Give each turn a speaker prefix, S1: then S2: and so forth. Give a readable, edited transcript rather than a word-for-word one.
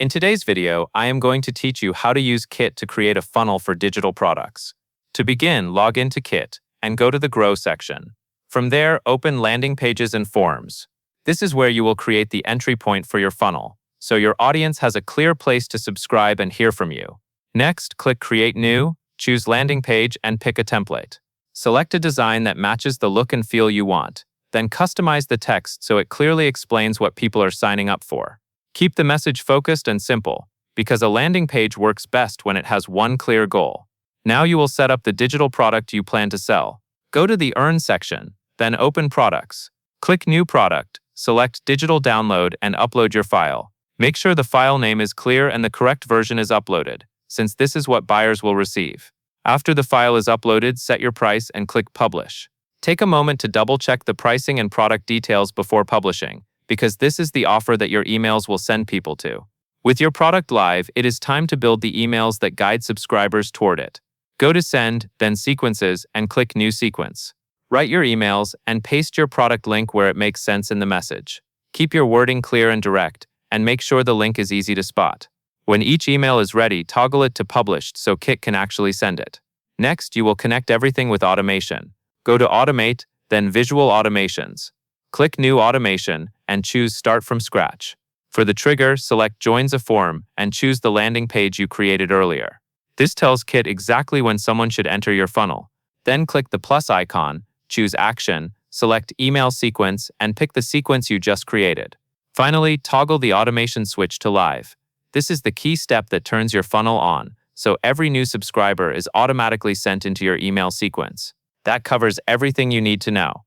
S1: In today's video, I am going to teach you how to use Kit to create a funnel for digital products. To begin, log into Kit and go to the Grow section. From there, open Landing Pages and Forms. This is where you will create the entry point for your funnel, so your audience has a clear place to subscribe and hear from you. Next, click Create New, choose Landing Page and pick a template. Select a design that matches the look and feel you want. Then customize the text so it clearly explains what people are signing up for. Keep the message focused and simple, because a landing page works best when it has one clear goal. Now you will set up the digital product you plan to sell. Go to the Earn section, then open Products. Click New Product, select Digital Download and upload your file. Make sure the file name is clear and the correct version is uploaded, since this is what buyers will receive. After the file is uploaded, set your price and click Publish. Take a moment to double-check the pricing and product details before publishing, because this is the offer that your emails will send people to. With your product live, it is time to build the emails that guide subscribers toward it. Go to Send, then Sequences, and click New Sequence. Write your emails and paste your product link where it makes sense in the message. Keep your wording clear and direct, and make sure the link is easy to spot. When each email is ready, toggle it to Published so Kit can actually send it. Next, you will connect everything with automation. Go to Automate, then Visual Automations. Click New Automation and choose Start from Scratch. For the trigger, select Joins a Form and choose the landing page you created earlier. This tells Kit exactly when someone should enter your funnel. Then click the plus icon, choose Action, select Email Sequence, and pick the sequence you just created. Finally, toggle the automation switch to Live. This is the key step that turns your funnel on, so every new subscriber is automatically sent into your email sequence. That covers everything you need to know.